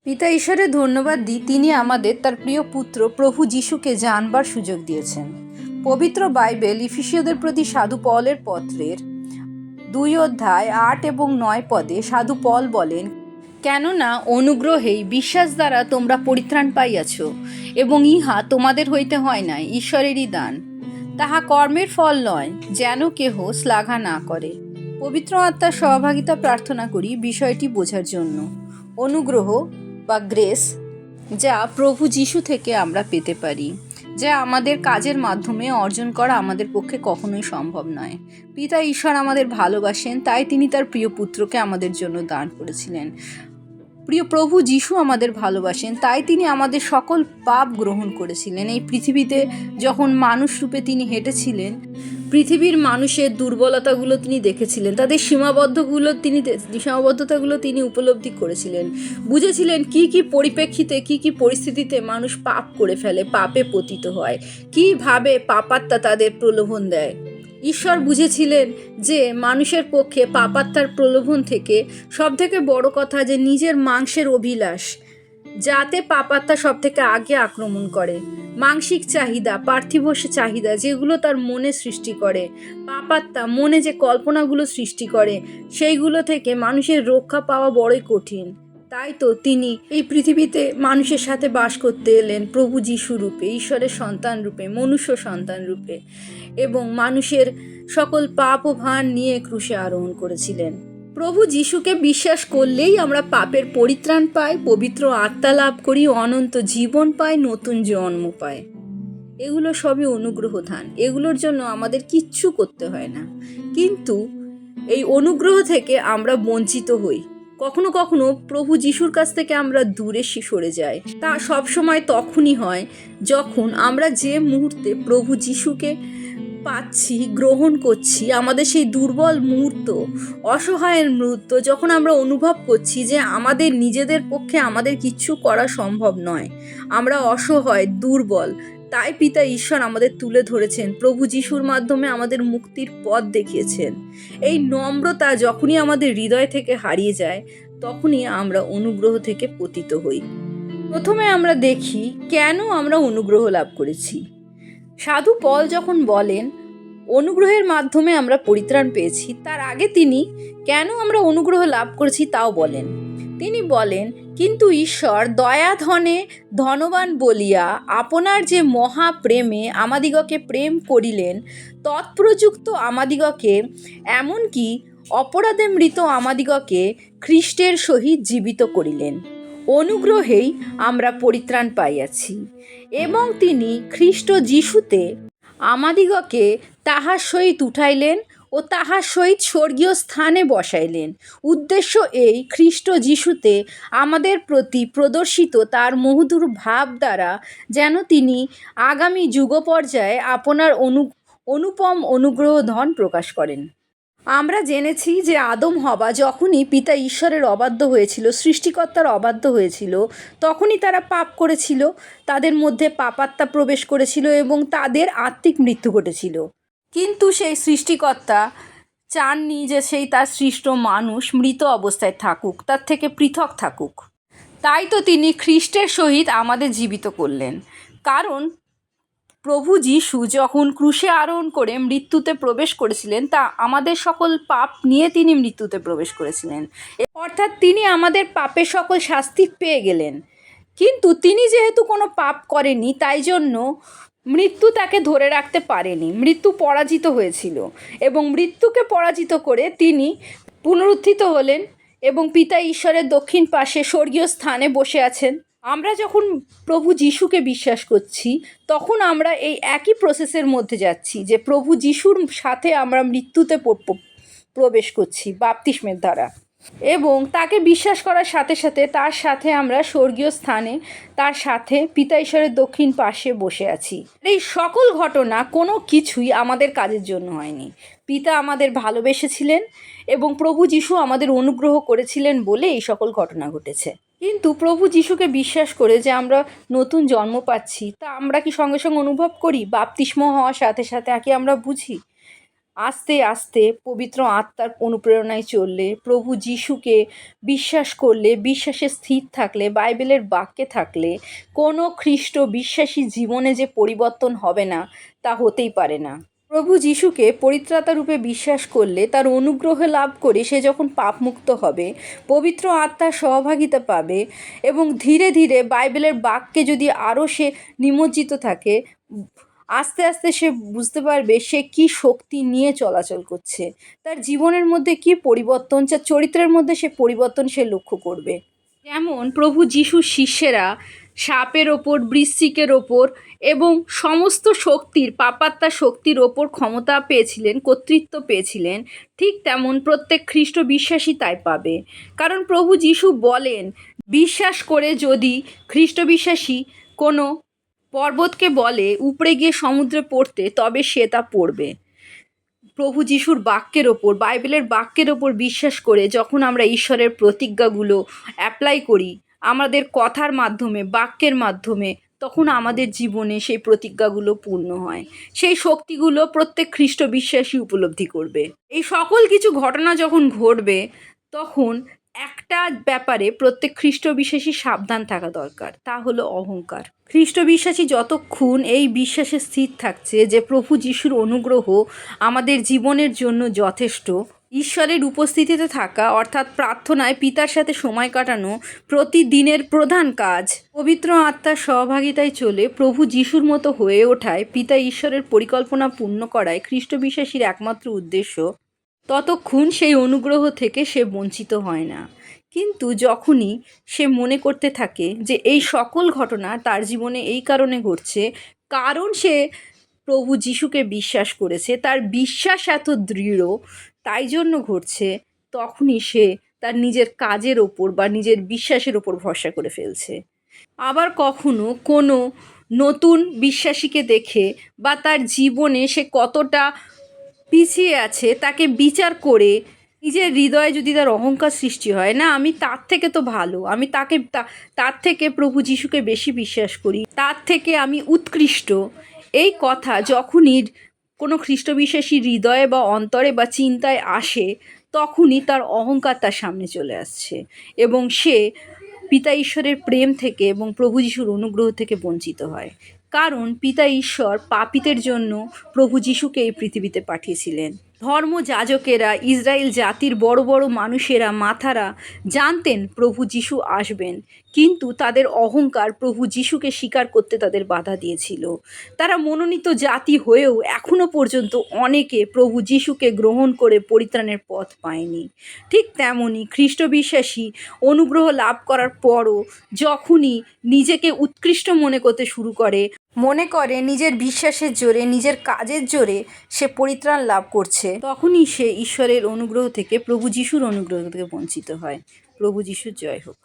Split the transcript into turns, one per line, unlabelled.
পিতা ঈশ্বরের ধন্যবাদ দিই, তিনি আমাদের তার প্রিয় পুত্র প্রভু যিশুকে জানবার সুযোগ দিয়েছেন। পবিত্র বাইবেল ইফিসীয়দের প্রতি সাধু পলের পত্রের 2 অধ্যায় 8 এবং 9 পদে সাধু পল বলেন, কেননা অনুগ্রহেই বিশ্বাস দ্বারা তোমরা পরিত্রাণ পাইয়াছ, এবং ইহা তোমাদের হইতে হয় নাই, ঈশ্বরেরই দান। তাহা কর্মের ফল নয়, যেন কেহ শ্লাঘা না করে। পবিত্র আত্মার সহভাগিতা প্রার্থনা করি বিষয়টি বোঝার জন্য। অনুগ্রহ বা গ্রেস, যা প্রভু যিশু থেকে আমরা পেতে পারি, যা আমাদের কাজের মাধ্যমে অর্জন করা আমাদের পক্ষে কখনোই সম্ভব নয়। পিতা ঈশ্বর আমাদের ভালোবাসেন, তাই তিনি তার প্রিয় পুত্রকে আমাদের জন্য দান করেছিলেন। প্রিয় প্রভু যিশু আমাদের ভালোবাসেন, তাই তিনি আমাদের সকল পাপ গ্রহণ করেছিলেন। এই পৃথিবীতে যখন মানুষ রূপে তিনি হেঁটেছিলেন, পৃথিবীর মানুষের দুর্বলতাগুলো তিনি দেখেছিলেন, তাদের সীমাবদ্ধতাগুলো তিনি উপলব্ধি করেছিলেন, বুঝেছিলেন কি পরিপ্রেক্ষিতে কি পরিস্থিতিতে মানুষ পাপ করে ফেলে, পাপে পতিত হয়, কিভাবে পাপাত্মা তাদের প্রলোভন দেয়। ঈশ্বর বুঝেছিলেন যে মানুষের পক্ষে পাপাত্মার প্রলোভন থেকে সবথেকে বড় কথা যে নিজের মাংসের অভিলাষ, যাতে পাপাত্মা সব থেকে আগে আক্রমণ করে। মাংসিক চাহিদা, পার্থিব চাহিদা যেগুলো তার মনে সৃষ্টি করে, পাপাত্মা মনে যে কল্পনাগুলো সৃষ্টি করে, সেইগুলো থেকে মানুষের রক্ষা পাওয়া বড়ই কঠিন। তাই তো তিনি এই পৃথিবীতে মানুষের সাথে বাস করতে এলেন প্রভু যিশু রূপে, ঈশ্বরের সন্তান রূপে, মনুষ্য সন্তান রূপে, এবং মানুষের সকল পাপ ও ভার নিয়ে ক্রুশে আরোহণ করেছিলেন। প্রভু যিশুকে বিশ্বাস করলেই আমরা পাপের পরিত্রাণ পাই, পবিত্র আত্মা লাভ করি, অনন্ত জীবন পাই, নতুন জন্ম পাই। এগুলো সবই অনুগ্রহ দান, এগুলোর জন্য আমাদের কিচ্ছু করতে হয় না। কিন্তু এই অনুগ্রহ থেকে আমরা বঞ্চিত হই। কখনো কখনো প্রভু যিশুর কাছ থেকে আমরা দূরে সরে যাই। তা সবসময় তখনই হয় যখন আমরা যে মুহূর্তে প্রভু যিশুকে পাচ্ছি, গ্রহণ করছি, আমাদের সেই দুর্বল মুহূর্ত, অসহায়ের মুহূর্ত, যখন আমরা অনুভব করছি যে আমাদের নিজেদের পক্ষে আমাদের কিচ্ছু করা সম্ভব নয়, আমরা অসহায়, দুর্বল। তাই পিতা ঈশ্বর আমাদের তুলে ধরেছেন, প্রভু যিশুর মাধ্যমে আমাদের মুক্তির পথ দেখিয়েছেন। এই নম্রতা যখনই আমাদের হৃদয় থেকে হারিয়ে যায়, তখনই আমরা অনুগ্রহ থেকে পতিত হই। প্রথমে আমরা দেখি কেন আমরা অনুগ্রহ লাভ করেছি। সাধু পল যখন বলেন অনুগ্রহের মাধ্যমে আমরা পরিত্রাণ পেয়েছি, তার আগে তিনি কেন আমরা অনুগ্রহ লাভ করেছি তাও বলেন। তিনি বলেন, কিন্তু ঈশ্বর দয়া ধনে ধনবান বলিয়া আপনার যে মহাপ্রেমে আমাদিগকে প্রেম করিলেন, তৎপ্রযুক্ত আমাদিগকে, এমনকি অপরাধে মৃত আমাদিগকে খ্রিস্টের সহিত জীবিত করিলেন। অনুগ্রহেই আমরা পরিত্রাণ পাইয়াছি, এবং তিনি খ্রিস্ট যিশুতে আমাদিগকে তাহার সহিত উঠাইলেন ও তাহার সহিত স্বর্গীয় স্থানে বসাইলেন। উদ্দেশ্য এই, খ্রিস্ট যিশুতে আমাদের প্রতি প্রদর্শিত তার মধুর ভাব দ্বারা যেন তিনি আগামী যুগ পর্যায়ে আপনার অনুপম অনুগ্রহ ধন প্রকাশ করেন। আমরা জেনেছি যে আদম হওয়া যখনই পিতা ঈশ্বরের অবাধ্য হয়েছিল, সৃষ্টিকর্তার অবাধ্য হয়েছিল, তখনই তারা পাপ করেছিল, তাদের মধ্যে পাপাত্মা প্রবেশ করেছিল এবং তাদের আত্মিক মৃত্যু ঘটেছিল। কিন্তু সেই সৃষ্টিকর্তা চাননি যে সেই তার সৃষ্ট মানুষ মৃত অবস্থায় থাকুক, তার থেকে পৃথক থাকুক। তাই তো তিনি খ্রিস্টের সহিত আমাদের জীবিত করলেন। কারণ প্রভু যিশু যখন ক্রুশে আরোহণ করে মৃত্যুতে প্রবেশ করেছিলেন, তা আমাদের সকল পাপ নিয়ে তিনি মৃত্যুতে প্রবেশ করেছিলেন, অর্থাৎ তিনি আমাদের পাপের সকল শাস্তি পেয়ে গেলেন। কিন্তু তিনি যেহেতু কোনো পাপ করেনি, তাই জন্য মৃত্যু তাকে ধরে রাখতে পারেনি, মৃত্যু পরাজিত হয়েছিল, এবং মৃত্যুকে পরাজিত করে তিনি পুনরুত্থিত হলেন এবং পিতা ঈশ্বরের দক্ষিণ পাশে স্বর্গীয় স্থানে বসে আছেন। আমরা যখন প্রভু যিশুকে বিশ্বাস করছি, তখন আমরা এই একই প্রসেসের মধ্যে যাচ্ছি, যে প্রভু যিশুর সাথে আমরা মৃত্যুতে প্রবেশ করছি বাপ্তিস্মের দ্বারা, এবং তাকে বিশ্বাস করার সাথে সাথে তার সাথে আমরা স্বর্গীয় স্থানে তার সাথে পিতা ঈশ্বরের দক্ষিণ পাশে বসে আছি। এই সকল ঘটনা কোনো কিছুই আমাদের কাজের জন্য হয়নি। পিতা আমাদের ভালোবেসেছিলেন এবং প্রভু যিশু আমাদের অনুগ্রহ করেছিলেন বলে এই সকল ঘটনা ঘটেছে। কিন্তু প্রভু যিশুকে বিশ্বাস করে যে আমরা নতুন জন্ম পাচ্ছি, তা আমরা কি সঙ্গে সঙ্গে অনুভব করি? বাপ্তিস্ম হওয়ার সাথে সাথে কি আমরা বুঝি? আস্তে আস্তে পবিত্র আত্মার অনুপ্রেরণায় চললে, প্রভু যিশুকে বিশ্বাস করলে, বিশ্বাসে স্থির থাকলে, বাইবেলের বাক্যে থাকলে কোনো খ্রিস্ট বিশ্বাসী জীবনে যে পরিবর্তন হবে না তা হতেই পারে না। প্রভু যিশুকে পরিত্রাতা রূপে বিশ্বাস করলে, তার অনুগ্রহ লাভ করে সে যখন পাপমুক্ত হবে, পবিত্র আত্মার সহভাগিতা পাবে এবং ধীরে ধীরে বাইবেলের বাক্যে যদি আরও সে নিমজ্জিত থাকে, আস্তে আস্তে সে বুঝতে পারবে সে কি শক্তি নিয়ে চলাচল করছে, তার জীবনের মধ্যে কি পরিবর্তন, তার চরিত্রের মধ্যে সে পরিবর্তন সে লক্ষ্য করবে। যেমন প্রভু যিশুর শিষ্যেরা সাপের ওপর, বৃশ্চিকের ওপর এবং সমস্ত শক্তির, পাপাত্মা শক্তির ওপর ক্ষমতা পেয়েছিলেন, কর্তৃত্ব পেয়েছিলেন, ঠিক তেমন প্রত্যেক খ্রিস্ট বিশ্বাসী তাই পাবে। কারণ প্রভু যিশু বলেন, বিশ্বাস করে যদি খ্রিস্ট বিশ্বাসী কোনো পর্বতকে বলে উপড়ে গিয়ে সমুদ্রে পড়তে, তবে সে তা পড়বে। প্রভু যিশুর বাক্যের ওপর, বাইবেলের বাক্যের ওপর বিশ্বাস করে যখন আমরা ঈশ্বরের প্রতিজ্ঞাগুলো অ্যাপ্লাই করি আমাদের কথার মাধ্যমে, বাক্যের মাধ্যমে, তখন আমাদের জীবনে সেই প্রতিজ্ঞাগুলো পূর্ণ হয়। সেই শক্তিগুলো প্রত্যেক খ্রিস্ট বিশ্বাসী উপলব্ধি করবে। এই সকল কিছু ঘটনা যখন ঘটবে, তখন একটা ব্যাপারে প্রত্যেক খ্রিস্ট বিশ্বাসী সাবধান থাকা দরকার, তা হলো অহংকার। খ্রিস্ট বিশ্বাসী যতক্ষণ এই বিশ্বাসে স্থির থাকছে যে প্রভু যিশুর অনুগ্রহ আমাদের জীবনের জন্য যথেষ্ট, ঈশ্বরের উপস্থিতিতে থাকা অর্থাৎ প্রার্থনায় পিতার সাথে সময় কাটানো প্রতিদিনের প্রধান কাজ, পবিত্র আত্মার সহভাগিতায় চলে প্রভু যিশুর মতো হয়ে ওঠায়, পিতা ঈশ্বরের পরিকল্পনা পূর্ণ করায় খ্রিস্ট বিশ্বাসীর একমাত্র উদ্দেশ্য, ততক্ষণ সেই অনুগ্রহ থেকে সে বঞ্চিত হয় না। কিন্তু যখনই সে মনে করতে থাকে যে এই সকল ঘটনা তার জীবনে এই কারণে ঘটছে কারণ সে প্রভু যিশুকে বিশ্বাস করেছে, তার বিশ্বাস এত দৃঢ় তাই জন্য ঘটছে, তখনই সে তার নিজের কাজের ওপর বা নিজের বিশ্বাসের ওপর ভরসা করে ফেলছে। আবার কখনো কোনো নতুন বিশ্বাসীকে দেখে বা তার জীবনে সে কতটা পিছিয়ে আছে তাকে বিচার করে নিজের হৃদয়ে যদি তার অহংকার সৃষ্টি হয়, না আমি তার থেকে তো ভালো, আমি তার থেকে প্রভু যিশুকে বেশি বিশ্বাস করি, তার থেকে আমি উৎকৃষ্ট, এই কথা যখনই কোনো খ্রিস্ট বিশ্বাসী হৃদয়ে বা অন্তরে বা চিন্তায় আসে, তখনই তার অহংকার তার সামনে চলে আসছে এবং সে পিতা ঈশ্বরের প্রেম থেকে এবং প্রভু যিশুর অনুগ্রহ থেকে বঞ্চিত হয়। কারণ পিতা ঈশ্বর পাপীদের জন্য প্রভু যিশুকে এই পৃথিবীতে পাঠিয়েছিলেন। ধর্মযাজকেরা, ইসরায়েল জাতির বড় বড় মানুষেরা, মাথারা জানতেন প্রভু যিশু আসবেন, কিন্তু তাদের অহংকার প্রভু যিশুকে স্বীকার করতে তাদের বাধা দিয়েছিল। তারা মনোনীত জাতি হয়েও এখনও পর্যন্ত অনেকে প্রভু যিশুকে গ্রহণ করে পরিত্রাণের পথ পায়নি। ঠিক তেমনই খ্রিস্ট বিশ্বাসী অনুগ্রহ লাভ করার পরও যখনই নিজেকে উৎকৃষ্ট মনে করতে শুরু করে, মনে করে নিজের বিশ্বাসের জোরে, নিজের কাজের জোরে সে পরিত্রাণ লাভ করছে, তখনই সে ঈশ্বরের অনুগ্রহ থেকে, প্রভু যিশুর অনুগ্রহ থেকে বঞ্চিত হয়। প্রভু যিশুর জয় হোক।